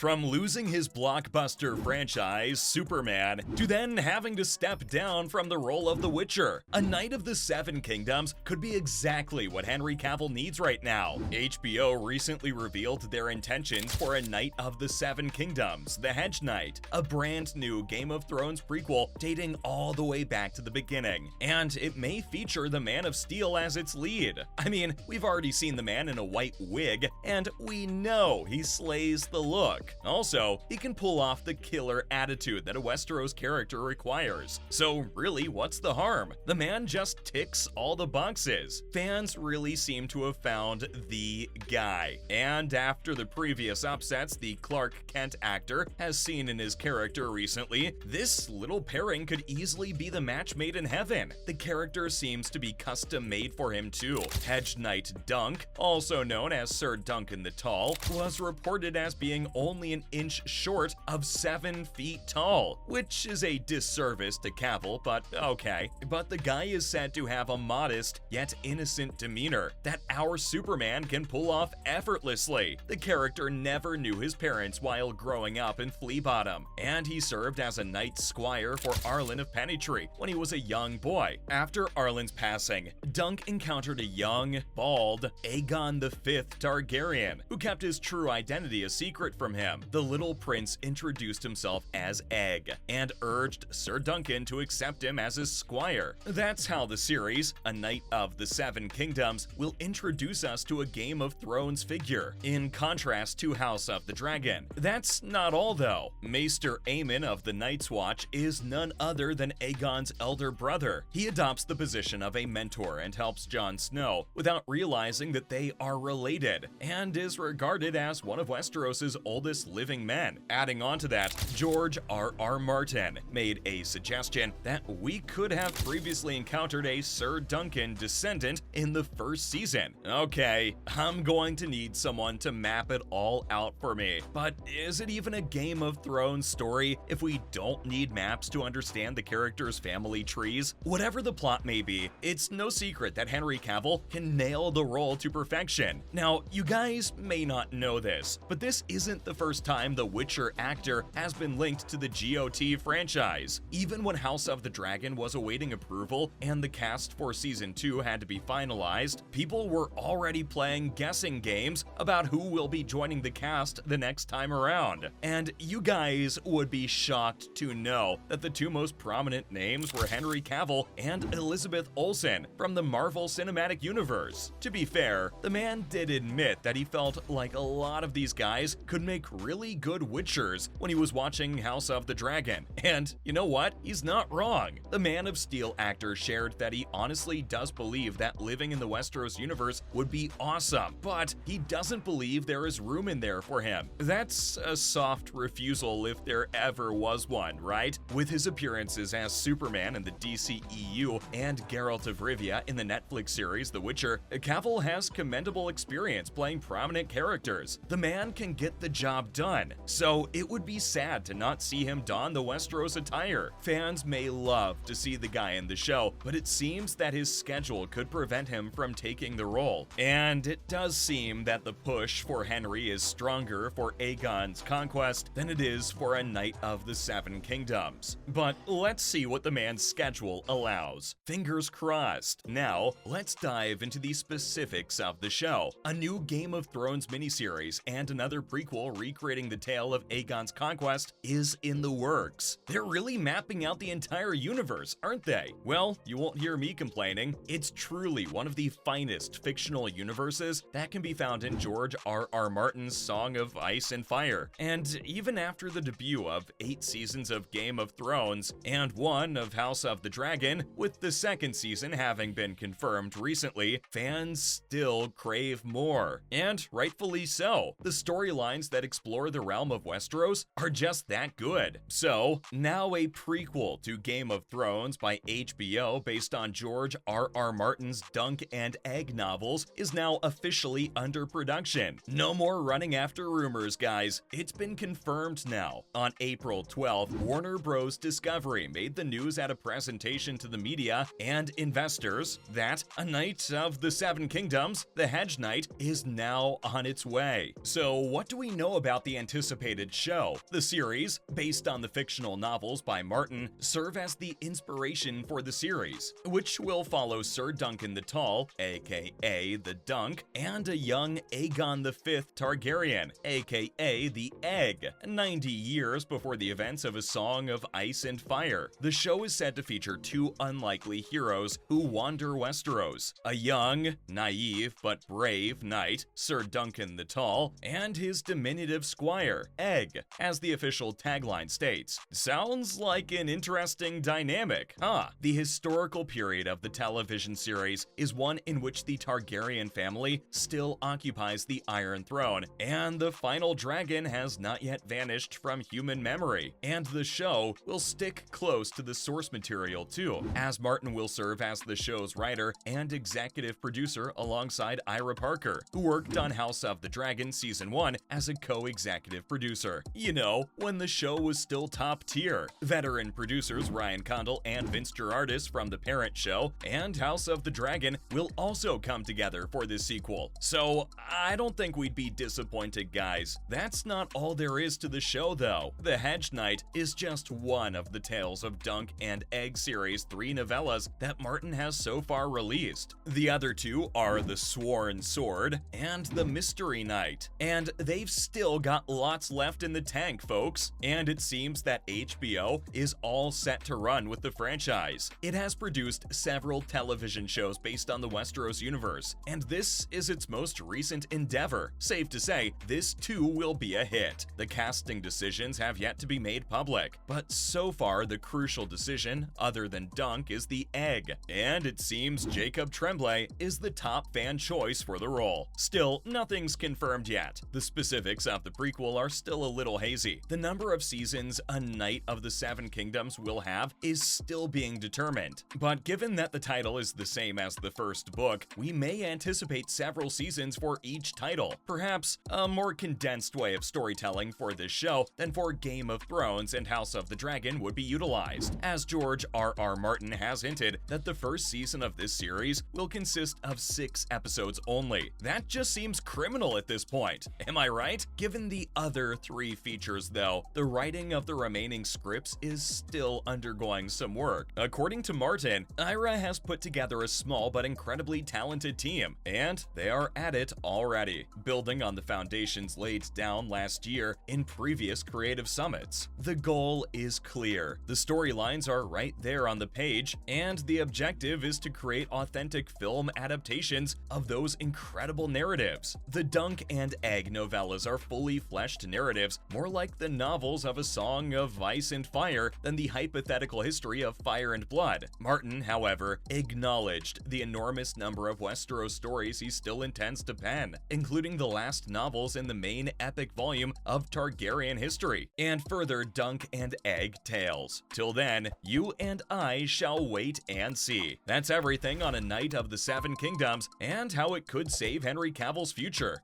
From losing his blockbuster franchise, Superman, to then having to step down from the role of The Witcher, a Knight of the Seven Kingdoms could be exactly what Henry Cavill needs right now. HBO recently revealed their intentions for a Knight of the Seven Kingdoms, The Hedge Knight, a brand new Game of Thrones prequel dating all the way back to the beginning. And it may feature the Man of Steel as its lead. I mean, we've already seen the man in a white wig, and we know he slays the look. Also, he can pull off the killer attitude that a Westeros character requires. So really, what's the harm? The man just ticks all the boxes. Fans really seem to have found the guy. And after the previous upsets the Clark Kent actor has seen in his character recently, this little pairing could easily be the match made in heaven. The character seems to be custom made for him too. Hedge Knight Dunk, also known as Sir Duncan the Tall, was reported as being only an inch short of 7 feet tall, which is a disservice to Cavill, but okay. But the guy is said to have a modest yet innocent demeanor that our Superman can pull off effortlessly. The character never knew his parents while growing up in Flea Bottom, and he served as a knight squire for Arlen of Pennytree when he was a young boy. After Arlen's passing, Dunk encountered a young, bald Aegon V Targaryen, who kept his true identity a secret from him. The little prince introduced himself as Egg and urged Sir Duncan to accept him as his squire. That's how the series, A Knight of the Seven Kingdoms, will introduce us to a Game of Thrones figure, in contrast to House of the Dragon. That's not all though. Maester Aemon of the Night's Watch is none other than Aegon's elder brother. He adopts the position of a mentor and helps Jon Snow without realizing that they are related, and is regarded as one of Westeros's oldest living men. Adding on to that, George R.R. Martin made a suggestion that we could have previously encountered a Sir Duncan descendant in the first season. Okay, I'm going to need someone to map it all out for me, but is it even a Game of Thrones story if we don't need maps to understand the characters' family trees? Whatever the plot may be, it's no secret that Henry Cavill can nail the role to perfection. Now, you guys may not know this, but this isn't the first time the Witcher actor has been linked to the GOT franchise. Even when House of the Dragon was awaiting approval and the cast for season 2 had to be finalized, people were already playing guessing games about who will be joining the cast the next time around. And you guys would be shocked to know that the two most prominent names were Henry Cavill and Elizabeth Olsen from the Marvel Cinematic Universe. To be fair, the man did admit that he felt like a lot of these guys could make really good Witchers when he was watching House of the Dragon. And you know what? He's not wrong. The Man of Steel actor shared that he honestly does believe that living in the Westeros universe would be awesome, but he doesn't believe there is room in there for him. That's a soft refusal if there ever was one, right? With his appearances as Superman in the DCEU and Geralt of Rivia in the Netflix series The Witcher, Cavill has commendable experience playing prominent characters. The man can get the job done, so it would be sad to not see him don the Westeros attire. Fans may love to see the guy in the show, but it seems that his schedule could prevent him from taking the role. And it does seem that the push for Henry is stronger for Aegon's conquest than it is for a Knight of the Seven Kingdoms. But let's see what the man's schedule allows. Fingers crossed. Now, let's dive into the specifics of the show. A new Game of Thrones miniseries and another prequel recreating the tale of Aegon's conquest is in the works. They're really mapping out the entire universe, aren't they? Well, you won't hear me complaining. It's truly one of the finest fictional universes that can be found in George R.R. Martin's Song of Ice and Fire. And even after the debut of 8 seasons of Game of Thrones and 1 of House of the Dragon, with the second season having been confirmed recently, fans still crave more. And rightfully so. The storylines that explore the realm of Westeros are just that good. So, now a prequel to Game of Thrones by HBO based on George R.R. Martin's Dunk and Egg novels is now officially under production. No more running after rumors, guys. It's been confirmed now. On April 12th, Warner Bros. Discovery made the news at a presentation to the media and investors that A Knight of the Seven Kingdoms, The Hedge Knight, is now on its way. So what do we know about about the anticipated show. The series, based on the fictional novels by Martin, serve as the inspiration for the series, which will follow Sir Duncan the Tall, aka the Dunk, and a young Aegon V Targaryen, aka the Egg, 90 years before the events of A Song of Ice and Fire. The show is said to feature two unlikely heroes who wander Westeros: a young, naive, but brave knight, Sir Duncan the Tall, and his diminutive squire, Egg. As the official tagline states, sounds like an interesting dynamic, huh? The historical period of the television series is one in which the Targaryen family still occupies the Iron Throne, and the final dragon has not yet vanished from human memory. And the show will stick close to the source material too, as Martin will serve as the show's writer and executive producer alongside Ira Parker, who worked on House of the Dragon Season 1 as a co-executive producer. You know, when the show was still top tier. Veteran producers Ryan Condal and Vince Gerardis from The Parent Show and House of the Dragon will also come together for this sequel. So I don't think we'd be disappointed, guys. That's not all there is to the show though. The Hedge Knight is just one of the Tales of Dunk and Egg series 3 novellas that Martin has so far released. The other two are The Sworn Sword and The Mystery Knight, and they've still got lots left in the tank, folks. And it seems that HBO is all set to run with the franchise. It has produced several television shows based on the Westeros universe, and this is its most recent endeavor. Safe to say, this too will be a hit. The casting decisions have yet to be made public, but so far the crucial decision, other than Dunk, is the Egg, and it seems Jacob Tremblay is the top fan choice for the role. Still, nothing's confirmed yet. The specifics of the prequel are still a little hazy. The number of seasons A Knight of the Seven Kingdoms will have is still being determined, but given that the title is the same as the first book, we may anticipate several seasons for each title. Perhaps a more condensed way of storytelling for this show than for Game of Thrones and House of the Dragon would be utilized, as George R.R. Martin has hinted that the first season of this series will consist of 6 episodes only. That just seems criminal at this point, am I right? Given the other 3 features though, the writing of the remaining scripts is still undergoing some work. According to Martin, Ira has put together a small but incredibly talented team, and they are at it already, building on the foundations laid down last year in previous creative summits. The goal is clear. The storylines are right there on the page, and the objective is to create authentic film adaptations of those incredible narratives. The Dunk and Egg novellas are fully fleshed narratives, more like the novels of A Song of Ice and Fire than the hypothetical history of Fire and Blood. Martin, however, acknowledged the enormous number of Westeros stories he still intends to pen, including the last novels in the main epic volume of Targaryen history, and further Dunk and Egg tales. Till then, you and I shall wait and see. That's everything on A Knight of the Seven Kingdoms and how it could save Henry Cavill's future.